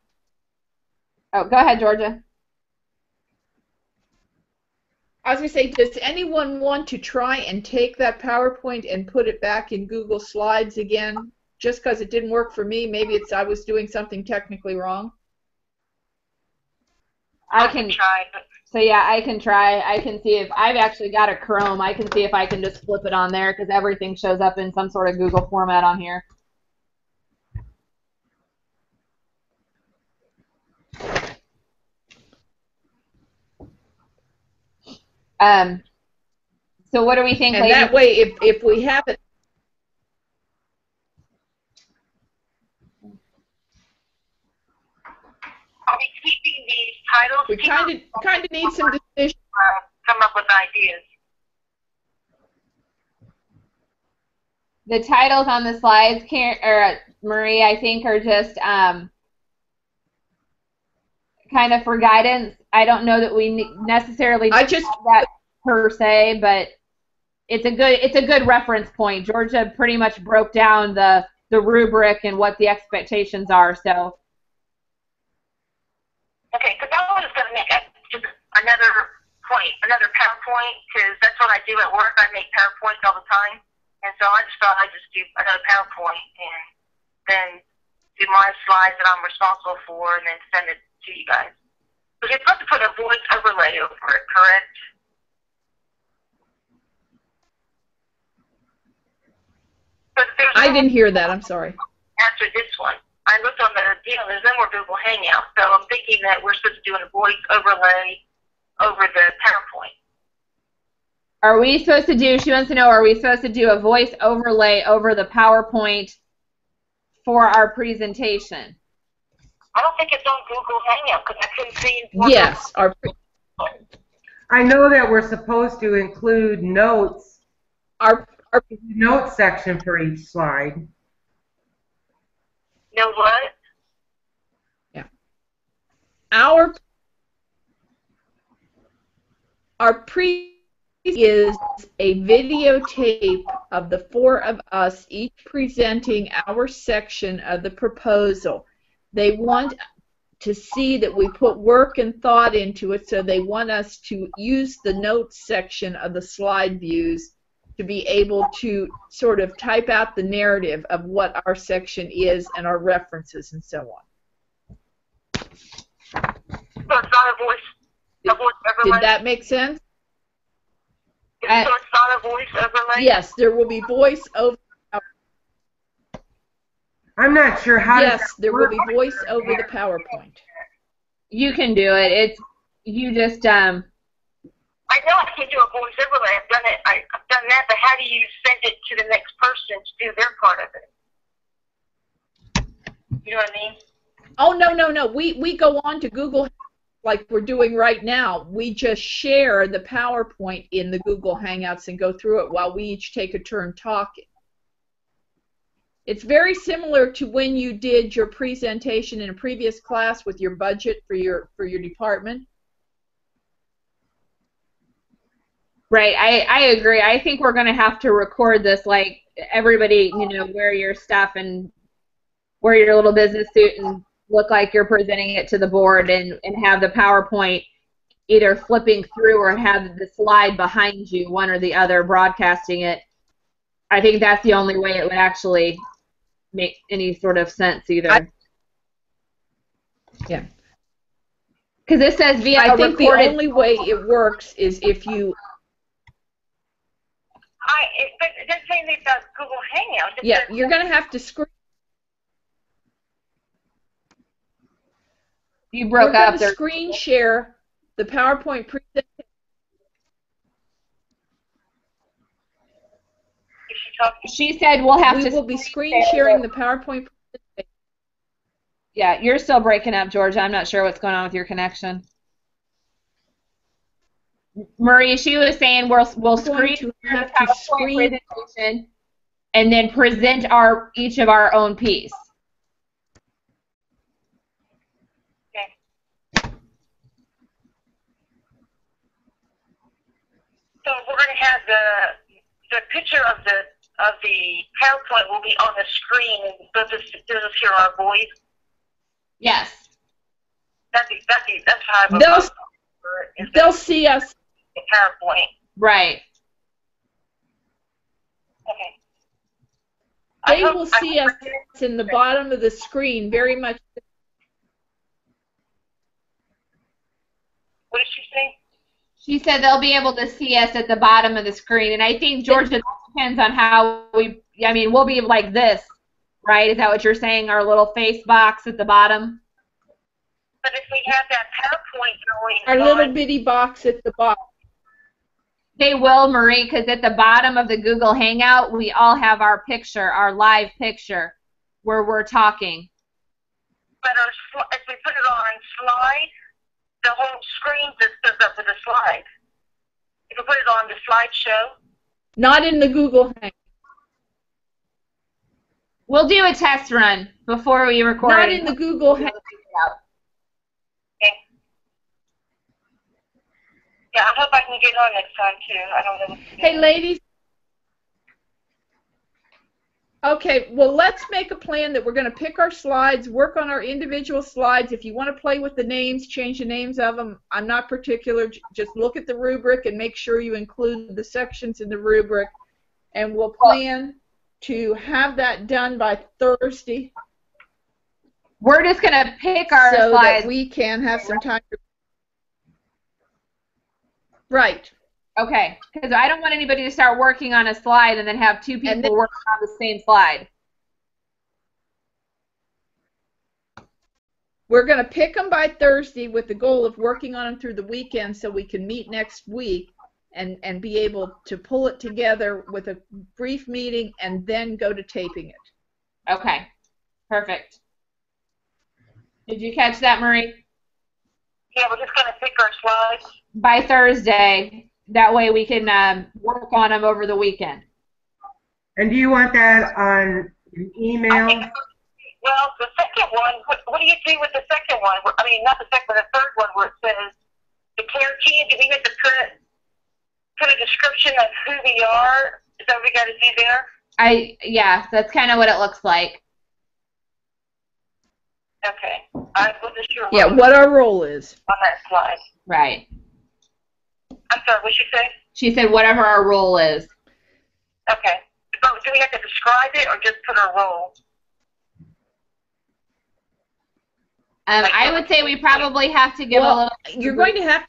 Oh, go ahead, Georgia. I was going to say, does anyone want to try and take that PowerPoint and put it back in Google Slides again? Just because it didn't work for me, maybe I was doing something technically wrong. I can try. So yeah, I can try. I can see if I've actually got a Chrome. I can see if I can just flip it on there because everything shows up in some sort of Google format on here. So what do we think, and ladies? That way, if we have it. Are we keeping these titles? We kind of need some decision. Come up with ideas. The titles on the slides, Marie, I think are just kind of for guidance. I don't know that we necessarily need that per se, but it's a good reference point. Georgia pretty much broke down the rubric and what the expectations are. So. Okay, because I was going to make just another PowerPoint, because that's what I do at work. I make PowerPoints all the time, and so I just thought I'd just do another PowerPoint and then do my slides that I'm responsible for, and then send it to you guys. But you're supposed to put a voice overlay over it, correct? I didn't hear that. I'm sorry. After this one, I looked on the deal. There's no more Google Hangout, so I'm thinking that we're supposed to do a voice overlay over the PowerPoint. Are we supposed to do? She wants to know: are we supposed to do a voice overlay over the PowerPoint for our presentation? I don't think it's on Google Hangout because I couldn't see. Yes, I know that we're supposed to include notes. Our notes section for each slide. Know what? Yeah. Our is a videotape of the four of us each presenting our section of the proposal. They want to see that we put work and thought into it, so they want us to use the notes section of the slide views to be able to sort of type out the narrative of what our section is and our references and so on. So it's not a voice overlay? Did that make sense? So it's not a voice overlay? Yes, there will be voice over. I'm not sure how. Yes, there will be voice over the PowerPoint. You can do it. It's you just I know I can do a voice overlay. I've done it. I've done that. But how do you send it to the next person to do their part of it? You know what I mean? Oh no. We go on to Google like we're doing right now. We just share the PowerPoint in the Google Hangouts and go through it while we each take a turn talking. It's very similar to when you did your presentation in a previous class with your budget for your department. right. I agree. I think we're going to have to record this, like everybody, you know, wear your stuff and wear your little business suit and look like you're presenting it to the board, and have the PowerPoint either flipping through or have the slide behind you, one or the other, broadcasting it. I think that's the only way it would actually make any sort of sense either. Yeah. Because it says via I think recorded. the only way it works is if you. But it doesn't say anything about Google Hangouts. Yeah, you're going to have to screen. You broke We're up going there. to screen share the PowerPoint presentation. She said we'll have We to. will be screen sharing the PowerPoint presentation. Yeah, you're still breaking up, Georgia. I'm not sure what's going on with your connection. Marie, she was saying we'll screen to the have to PowerPoint screen presentation and then present each of our own piece. So we're going to have the picture of the PowerPoint will be on the screen, and they'll just hear our voice. Yes. That's how they'll see us. The PowerPoint. Right. Okay. They will see us in the bottom of the screen, very much. What did she say? She said they'll be able to see us at the bottom of the screen, and I think, Georgia, it depends on how we'll be like this, right? Is that what you're saying, our little face box at the bottom? But if we have that PowerPoint going Our little bitty box at the bottom. They will, Marie, because at the bottom of the Google Hangout, we all have our picture, our live picture, where we're talking. But if we put it on slide, the whole screen just goes up with a slide. If we put it on the slideshow. Not in the Google Hangout. We'll do a test run before we record. Not in the Google Hangout. Okay. Yeah, I hope I can get on next time, too. I don't know. Hey, ladies. Okay, well, let's make a plan that we're going to pick our slides, work on our individual slides. If you want to play with the names, change the names of them. I'm not particular. Just look at the rubric and make sure you include the sections in the rubric. And we'll plan to have that done by Thursday. We're just going to pick our so slides. That we can have some time. Right. Okay, because I don't want anybody to start working on a slide and then have two people working on the same slide. We're going to pick them by Thursday with the goal of working on them through the weekend so we can meet next week and be able to pull it together with a brief meeting and then go to taping it. Okay, perfect. Did you catch that, Marie? Yeah, we're just going to pick our slides. By Thursday. That way we can work on them over the weekend. And do you want that on email? Well, the second one, what do you do with the second one? I mean, not the second, but the third one where it says the care team. Do we have to put a description of who we are? Is that what we got to do there? Yeah, that's kind of what it looks like. Okay. I wasn't sure. Yeah, what our role is. On that slide. Right. I'm sorry, what did you say? She said whatever our role is. Okay. So do we have to describe it or just put our role? I would say we probably have to give a little. You're going to have.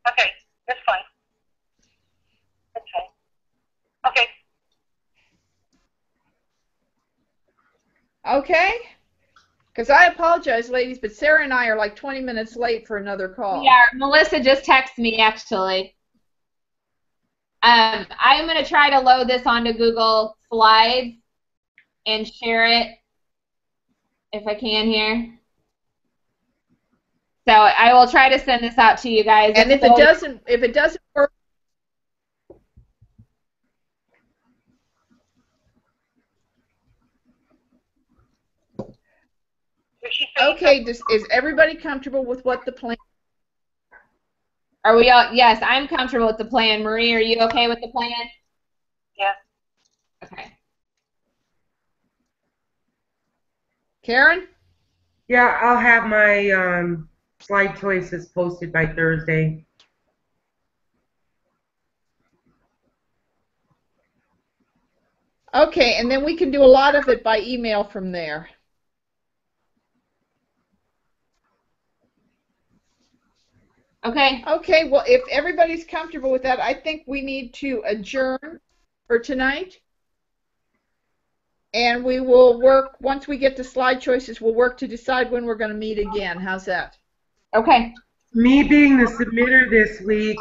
Okay, that's fine. Okay. Okay. Okay. Because I apologize, ladies, but Sarah and I are like 20 minutes late for another call. Yeah, Melissa just texted me actually. I'm going to try to load this onto Google Slides and share it if I can here. So I will try to send this out to you guys. And if it doesn't work, okay, is everybody comfortable with what the plan? Are we all? Yes, I'm comfortable with the plan. Marie, are you okay with the plan? Yeah. Okay. Karen? Yeah, I'll have my slide choices posted by Thursday. Okay, and then we can do a lot of it by email from there. Okay. Okay, well, if everybody's comfortable with that, I think we need to adjourn for tonight. And we will work, once we get the slide choices, we'll work to decide when we're going to meet again. How's that? Okay. Me being the submitter this week,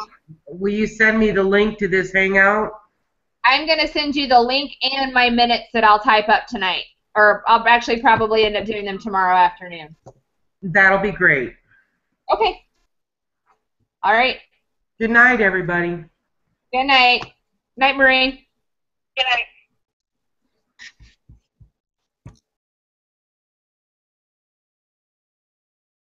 will you send me the link to this Hangout? I'm going to send you the link and my minutes that I'll type up tonight. Or I'll actually probably end up doing them tomorrow afternoon. That'll be great. Okay. All right. Good night, everybody. Good night. Night, Marie. Good night.